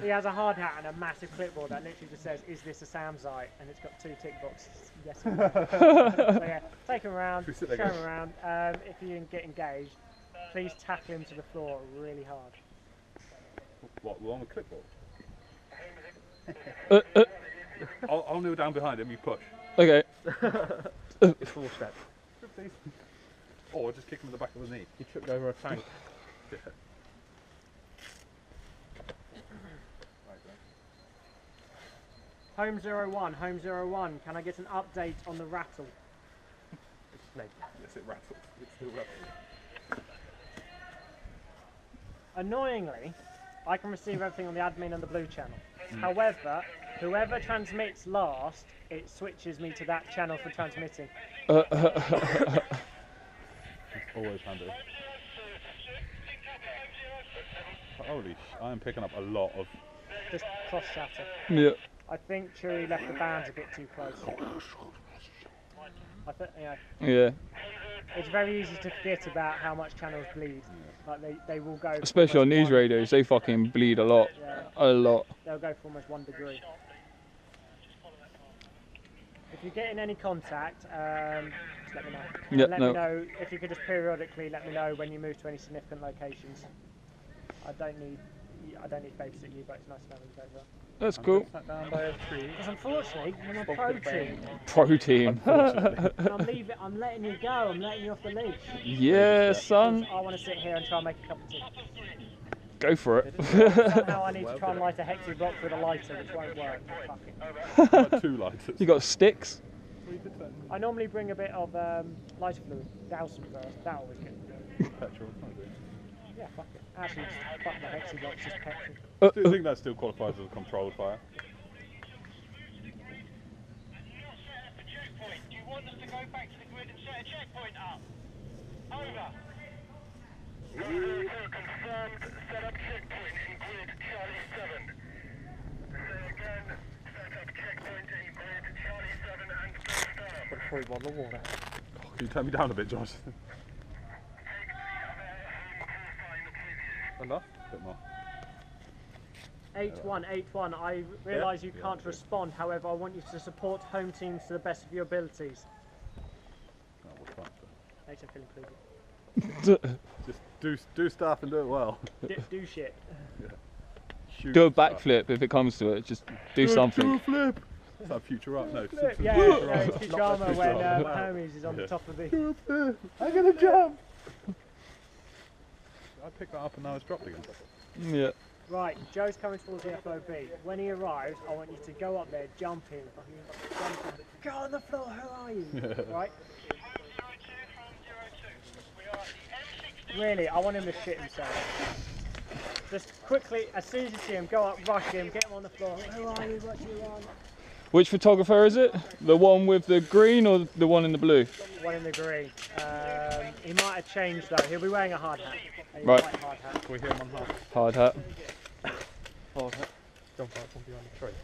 He has a hard hat and a massive clipboard that literally just says, "Is this a Sam site?" And it's got 2 tick boxes. Yes. So yeah, take him around, show him around. If you get engaged, please tackle him to the floor really hard. What? We're on the clipboard. I'll kneel down behind him. You push. Okay. It's 4 steps. Or just kick him in the back of the knee. He tripped over a tank. Yeah. Home 01, Home 01, can I get an update on the rattle? Yes, it rattled. It still rattles. Annoyingly, I can receive everything on the admin and the blue channel. However, whoever transmits last, it switches me to that channel for transmitting. It's always handy. Holy I am picking up a lot of... Just cross chatter. Yeah. I think Chewy left the bands a bit too close. Yeah. It's very easy to forget about how much channels bleed. Like they will go. Especially on these radios, they fucking bleed a lot. Yeah. A lot. They'll go for almost 1 degree. If you get in any contact, just let me know. Yep, Let me know if you could just periodically let me know when you move to any significant locations. I don't need to babysit you, but it's nice to know when you go there. That's cool. Sat down by a tree. Because unfortunately, I'm a pro team. Pro team. And I'm letting you go. I'm letting you off the leash. Yeah, son. I want to sit here and try and make a cup of tea. Go for it. Somehow I need to try and light a hexy block with a lighter, which won't work. Fuck it. Got 2 lighters. You got sticks? I normally bring a bit of lighter fluid. Douse them first. That always gets me going. Petrol. Yeah, fuck it. Actually, just fuck the hexy blocks, just petrol. Do you think that still qualifies as a controlled fire? Do you want us to go back to the grid and set a checkpoint up? Over. Confirmed, set up checkpoint in grid Charlie 7. Say again, set up checkpoint in grid Charlie 7 and go start. Put 3 bottle of water. Oh, can you turn me down a bit, Josh? Enough? A bit more. 8-1, I realise you can't respond, however I want you to support home teams to the best of your abilities. Oh, what's that? Makes me feel included. Just do stuff and do it well. Do shit. Yeah. Shoot Do a stuff. backflip if it comes to it. Just do something. Do a flip. Is that Futurama? No. Yeah, it's Futurama when Hermes is on the top of the... Do a flip. I'm gonna jump. I picked that up and now it's dropped again. Yeah. Right, Joe's coming towards the FOB. When he arrives, I want you to go up there, jump in, go on the floor, who are you? Right? Really, I want him to shit himself. Just quickly, as soon as you see him, go up, rush him, get him on the floor. Who are you? What do you want? Which photographer is it? The one with the green or the one in the blue? One in the green. He might have changed though. He'll be wearing a hard hat. Right. Hard hat. Can we hear him on hard? Hard hat. Hard hat. Jump out from behind the tree.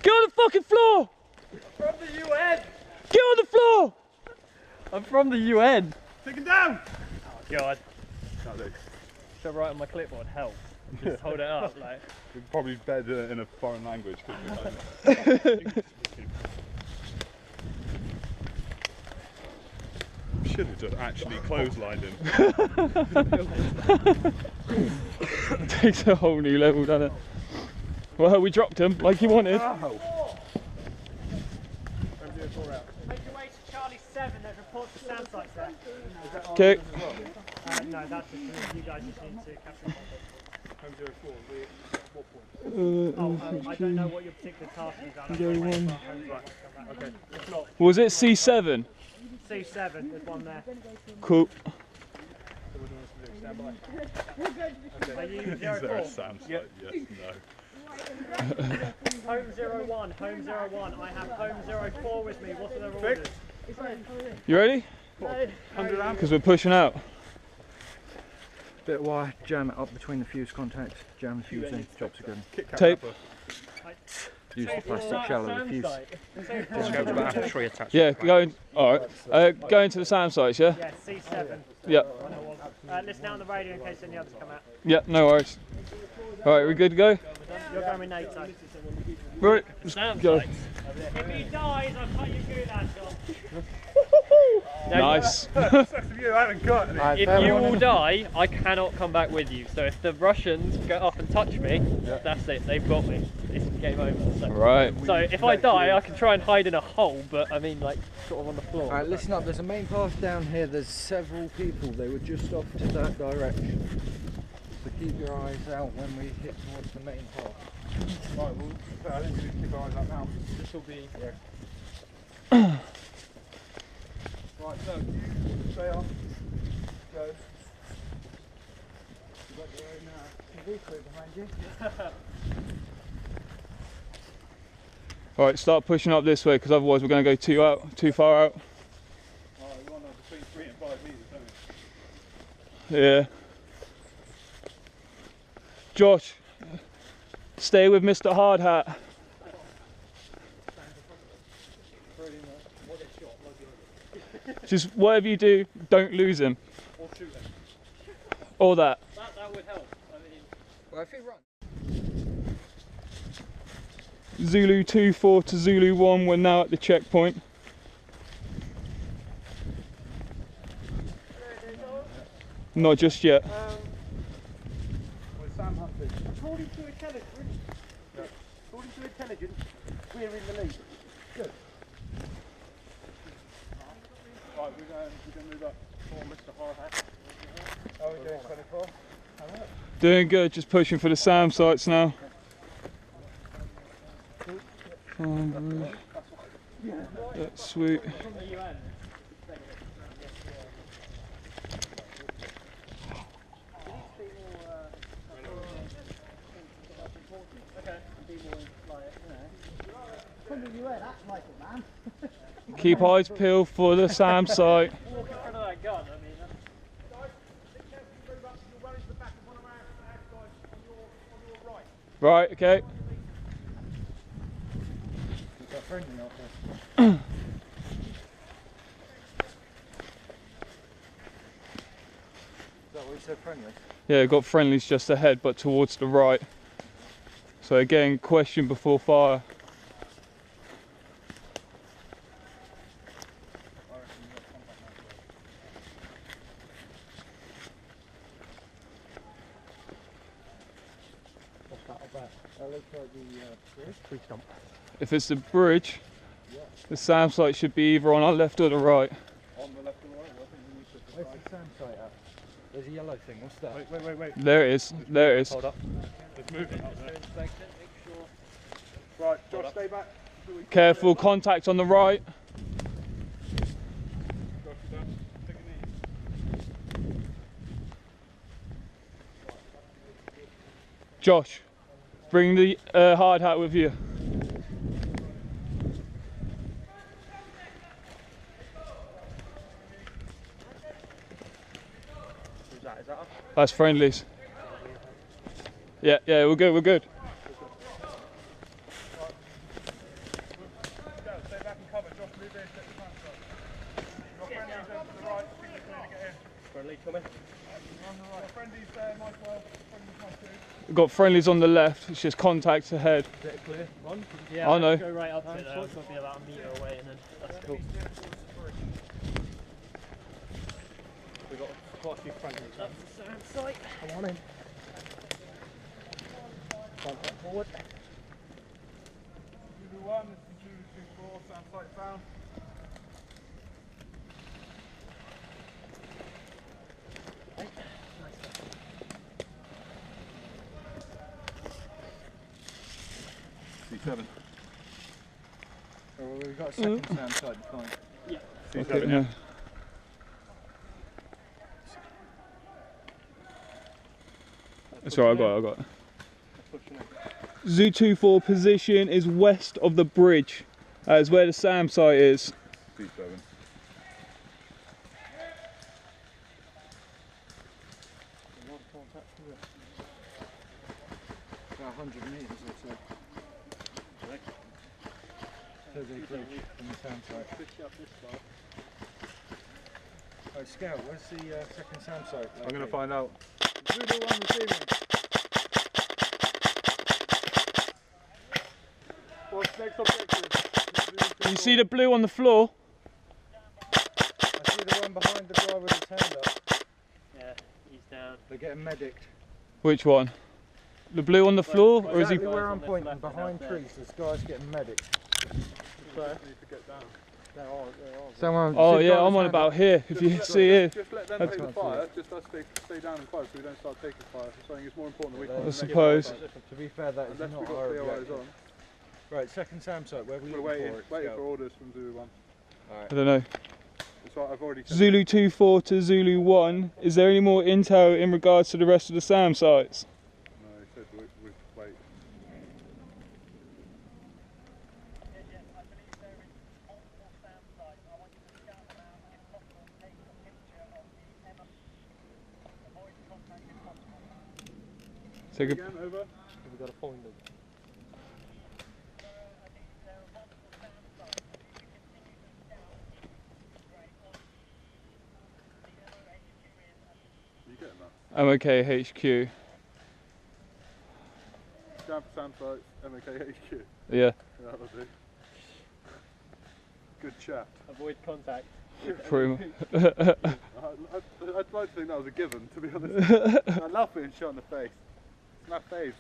Get on the fucking floor! From the UN! Get on the floor! I'm from the UN! Take him down! Oh god. Can't do. Should I write on my clipboard help? And just hold it up like. It's probably better in a foreign language. Should have just actually clotheslined him. Takes a whole new level, doesn't it? Well, we dropped him like you wanted. Make your way to Charlie 7, there's reports of SAM sites there. Okay. No, that's just you guys just need to capture Home 04, we're 4 points. I don't know what your particular task is. Okay, if not, Was it C7? C7, there's one there. Cool. stand by. Are you Is there a 04? Sam site? Yep. Yes, no. Home 01, Home 01. I have Home 04 with me. What are their orders? You ready? 100 amp. Because we're pushing out. Bit of wire, jam it up between the fuse contacts, jam the fuse in, jobs are good. Kit Kat Tape. rapper. use the plastic shell of the fuse. Just go to that tree attached. Yeah, going. All right. Going to the SAM sites, yeah? Yeah, C7. Yeah. Listen out on the radio in case any others come out. Yeah, no worries. All right, we good to go? You're going with NATO. Right, let's go. If he dies, I'll cut you good, Ashton. Nice. You haven't got any. If you all die, I cannot come back with you. So if the Russians go up and touch me, that's it. They've got me. It's game over. So. Right. So if I die, I can try and hide in a hole, but I mean, like, sort of on the floor. Alright, listen up, there's a main path down here, there's several people, they were just off to that direction. So keep your eyes out when we hit towards the main path. Right, well, I think we need to keep our eyes out now. This will be. Right, so you stay off. Go. You've got your own vehicle behind you. All right, start pushing up this way because otherwise we're going to go too far out. Oh, you want between 3 and 5 metres, don't you? Yeah. Josh, stay with Mr. Hard Hat. Just whatever you do, don't lose him. Or shoot him. Or that. That would help. I mean. Well, if you run. Zulu 2-4 to Zulu 1, we're now at the checkpoint. Not just yet. With Sam Hunting. According to intelligence, we're in the lead. Good. Right, we're going to move up for Mr. Horhat. Oh, we're doing 24? Doing good, just pushing for the SAM sites now. That's sweet. Keep eyes peeled for the SAM site. Walk in front of that gun. I mean. Right, okay. Friendly out there. Is that what you said, friendly? Yeah, got friendlies just ahead, but towards the right. So again, question before fire. If it's the bridge, the SAM site should be either on our left or the right. On the left or right? I think we need to Where's the SAM site at? There's a yellow thing, what's that? Wait. There it is, there it is. Hold up. There's movement up there. Right, Josh, stay back. Careful, contact on the right. Josh, you down. Take a knee. Josh, bring the hard hat with you. Who's that? Is that us? That's friendlies. Yeah, we're good, we're good. Stay back and cover. Josh, move in. Set the front side. Your friendly's over to the right. I think they're clear to get in. Friendly coming. On the right. Your friendly's there, Michael. Friendly's my two. We've got friendlies on the left, it's just contacts ahead. Is it clear? One? Yeah, I know. go right up to it. It's got to be about a metre away, and then that's cool. We've got quite a few friendlies. That's the SAM site. Come on in. Contact forward. Zulu 1, this is Zulu 2-4, SAM site found. C7. Oh, well, we've got a second SAM site behind. C7, Okay, yeah. yeah. That's right, I got it. Zoo 2-4 position is west of the bridge. That is where the SAM site is. C7. About 100 metres or so. to the bridge from the sound site. Right, Scout, where's the second sound site? I'm going to find out. Zulu 1 receiving. What's next objective? Can you see the blue on the floor? I see the one behind the guy with his hand up. Yeah, he's down. They're getting medicked. Which one? The blue on the floor, or is he? Exactly where I'm on this pointing, left and behind down there. trees, this guy's getting medicked. Need to get down. Someone, Oh see the yeah, guy with I'm on his about hand here. If you see here, Just let them That's take the not fire, just us stay down and quiet so we don't start taking fire. So I think it's more important that we I concentrate suppose. on the fire. To be fair, that is Unless not we've got our 3 eyes objective. on. Right, second sound site, where are we We're looking waiting, for it? waiting Scout? for orders from Zulu 1. I don't know. It's right, I've already Zulu 2-4 to Zulu 1. Is there any more intel in regards to the rest of the SAM sites? No, he said we'd wait. Take a, Again, over. We've got to find them. You getting that? MOK HQ. Down for sound sites, MK HQ. Yeah. Yeah, that'll do. Good chat. Avoid contact. Pretty much. I'd like to think that was a given, to be honest. I love being shot in the face. It's my face.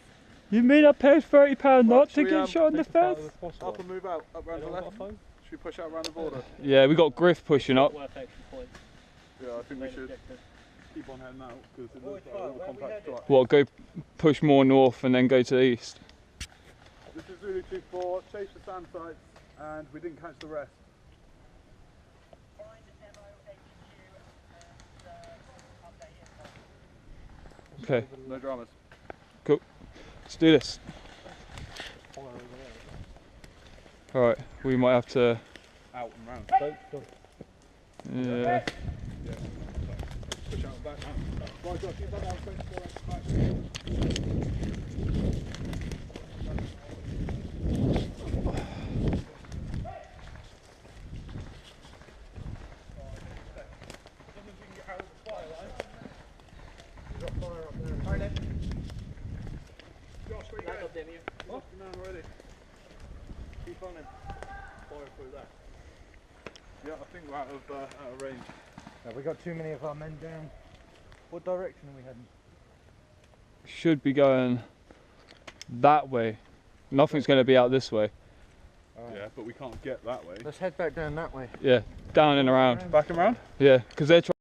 You mean I paid £30 not to should we, get shot in the face? Up and move out, up round the left. Should we push out round the border? Yeah, we got Griff pushing up. Worth extra points. Yeah, I think we Main should objective. keep on heading out because it looks like all the compact strike. What, go push more north and then go to the east? This is Zulu 2-4, chase the sand sites and we didn't catch the rest. Okay, No dramas. let's do this. Alright, we might have to... Out and round. Yeah. Push out back now. Right, Josh, keep that out, What? Man already. Keep on him. Fire through that. Yeah, I think we're out of range. We got too many of our men down. What direction are we heading? Should be going that way. Nothing's going to be out this way. Yeah, but we can't get that way. Let's head back down that way. Yeah, down and around. Back and round? Yeah, because they're trying